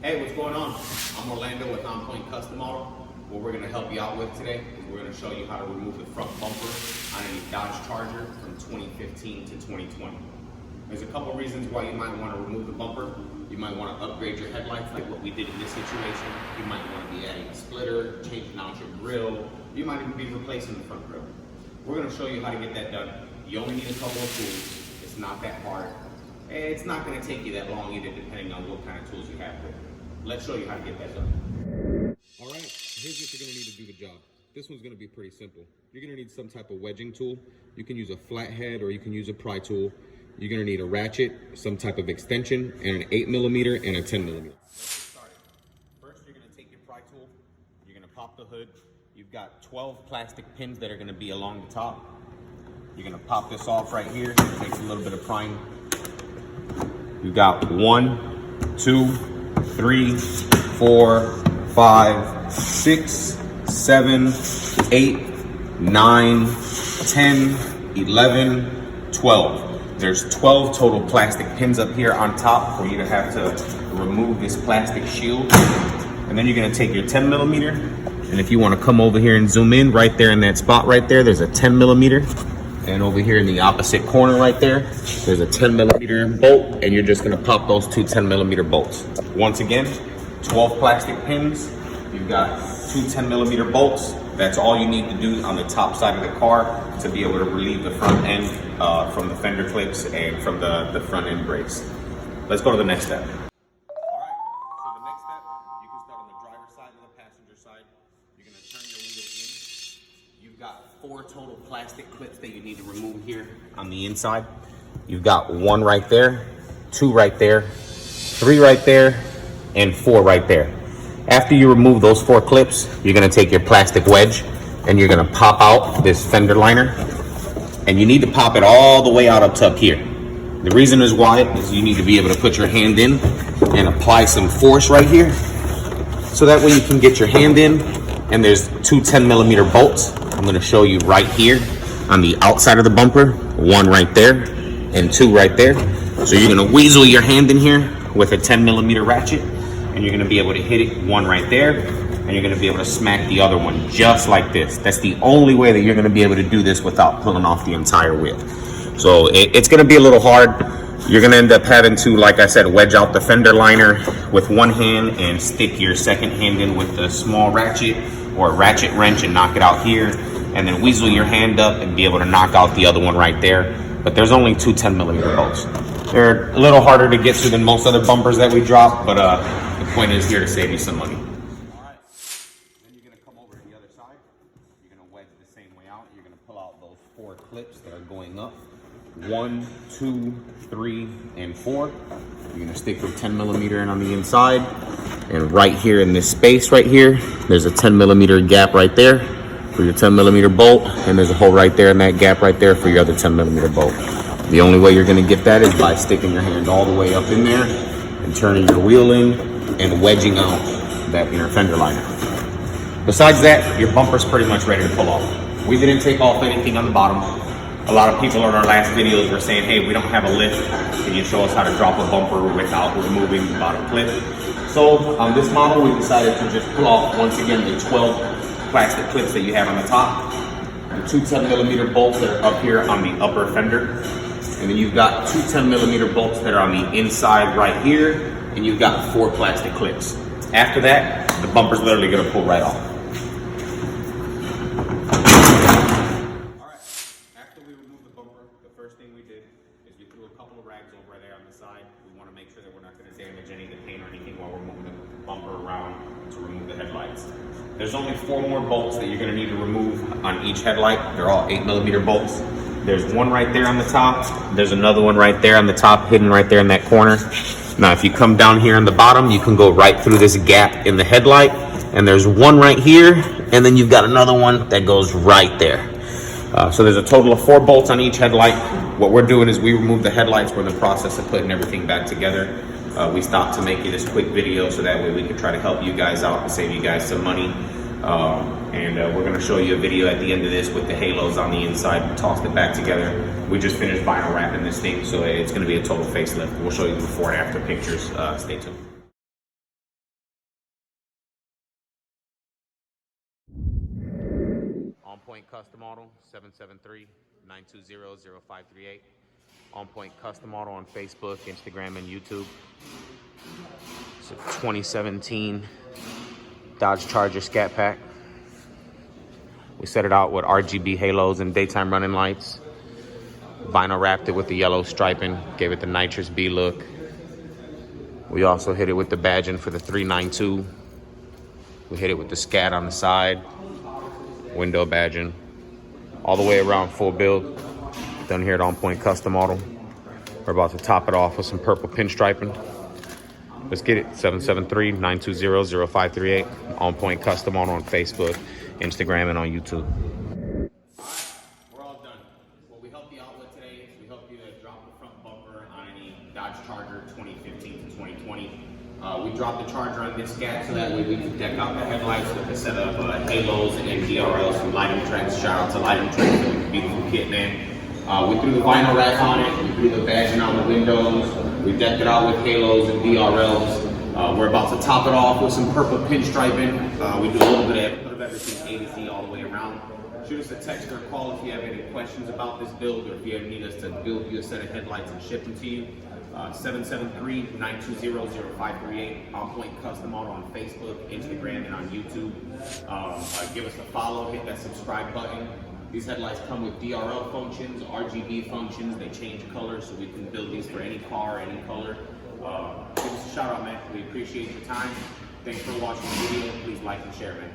Hey, what's going on? I'm Orlando with On Point Custom Auto. What we're going to help you out with today is we're going to show you how to remove the front bumper on any Dodge Charger from 2015 to 2020. There's a couple reasons why you might want to remove the bumper. You might want to upgrade your headlights like what we did in this situation. You might want to be adding a splitter, changing out your grille. You might even be replacing the front grille. We're going to show you how to get that done. You only need a couple of tools. It's not that hard. It's not going to take you that long either, depending on what kind of tools you have with you. Let's show you how to get that done. All right, here's what you're going to need to do the job. This one's going to be pretty simple. You're going to need some type of wedging tool. You can use a flathead or you can use a pry tool. You're going to need a ratchet, some type of extension, and an 8mm and a 10mm. Let's get started. First, you're going to take your pry tool. You're going to pop the hood. You've got 12 plastic pins that are going to be along the top. You're going to pop this off right here. It takes a little bit of prying. You got 1, 2, 3, 4, 5, 6, 7, 8, 9, 10, 11, 12. There's 12 total plastic pins up here on top for you to have to remove this plastic shield. And then you're going to take your 10mm, and if you want to come over here and zoom in right there in that spot right there, there's a 10mm. And over here in the opposite corner right there, there's a 10mm bolt, and you're just gonna pop those two 10mm bolts. Once again, 12 plastic pins. You've got two 10mm bolts. That's all you need to do on the top side of the car to be able to relieve the front end from the fender clips and from the front end brakes. Let's go to the next step. All right, so the next step, you can start on the driver's side and the passenger side. You're gonna turn your wheel in. You've got 4 total plastic clips that you need to remove here on the inside. You've got 1 right there, 2 right there, 3 right there, and 4 right there. After you remove those 4 clips, you're gonna take your plastic wedge and you're gonna pop out this fender liner. And you need to pop it all the way out up to up here. The reason is why is you need to be able to put your hand in and apply some force right here. So that way you can get your hand in, and there's 2 10mm bolts. I'm going to show you right here on the outside of the bumper, 1 right there and 2 right there. So you're going to weasel your hand in here with a 10mm ratchet, and you're going to be able to hit it 1 right there, and you're going to be able to smack the other one just like this. That's the only way that you're going to be able to do this without pulling off the entire wheel. So it's going to be a little hard. You're going to end up having to, like I said, wedge out the fender liner with 1 hand and stick your second hand in with a small ratchet or a ratchet wrench and knock it out here, and then weasel your hand up and be able to knock out the other one right there. But there's only 2 10mm bolts. They're a little harder to get to than most other bumpers that we drop, but the point is here to save you some money. All right, then you're gonna come over to the other side. You're gonna wedge the same way out. You're gonna pull out those 4 clips that are going up. 1, 2, 3, and 4. You're gonna stick your 10mm in on the inside, and right here in this space right here, there's a 10mm gap right there for your 10mm bolt, and there's a hole right there in that gap right there for your other 10mm bolt. The only way you're gonna get that is by sticking your hand all the way up in there and turning your wheel in and wedging out that inner fender liner. Besides that, your bumper's pretty much ready to pull off. We didn't take off anything on the bottom. A lot of people in our last videos were saying, hey, we don't have a lift. Can you show us how to drop a bumper without removing the bottom clip? So on this model, we decided to just pull off, once again, the 12 plastic clips that you have on the top, the 2 10mm bolts that are up here on the upper fender, and then you've got 2 10mm bolts that are on the inside right here, and you've got 4 plastic clips. After that, the bumper's literally gonna pull right off. First thing we did is we threw a couple of rags over there on the side. We want to make sure that we're not going to damage any of the paint or anything while we're moving the bumper around to remove the headlights. There's only 4 more bolts that you're going to need to remove on each headlight. They're all 8mm bolts. There's 1 right there on the top. There's another one right there on the top, hidden right there in that corner. Now, if you come down here on the bottom, you can go right through this gap in the headlight. And there's 1 right here, and then you've got another one that goes right there. So there's a total of 4 bolts on each headlight. What we're doing is we remove the headlights. We're in the process of putting everything back together. We stopped to make you this quick video so that way we can try to help you guys out and save you guys some money. We're going to show you a video at the end of this with the halos on the inside. We tossed it back together. We just finished vinyl wrapping this thing, so it's going to be a total facelift. We'll show you the before and after pictures. Stay tuned. On Point Custom Auto, 773-920-0538. On Point Custom Auto on Facebook, Instagram, and YouTube. It's a 2017 Dodge Charger Scat Pack. We set it out with RGB halos and daytime running lights. Vinyl wrapped it with the yellow striping, gave it the nitrous B look. We also hit it with the badging for the 392. We hit it with the scat on the side, window badging, all the way around full build. Done here at On Point Custom Auto. We're about to top it off with some purple pinstriping. Let's get it. 773-920-0538. On Point Custom Auto on Facebook, Instagram, and on YouTube. We're all done. What we helped you out with today is we helped you drop the front bumper on any Dodge Charger 2015 to 2020. We dropped the Charger on this scat so that way we can deck out the headlights with a set of halos and DRLs from Lighting Trends. Shout out to Lighting Trends for the beautiful kit, man. We threw the vinyl wrap on it, we threw the badging on the windows, we decked it out with halos and DRLs. We're about to top it off with some purple pinstriping. We do a little bit of everything A to Z all the way around. Shoot us a text or a call if you have any questions about this build, or if you need us to build you a set of headlights and ship them to you. 773-920-0538. On Point Custom Auto on Facebook, Instagram, and on YouTube. Give us a follow, hit that subscribe button. These headlights come with DRL functions, RGB functions. They change colors, so we can build these for any car, any color. Give us a shout out, man. We appreciate your time. Thanks for watching the video. Please like and share, man.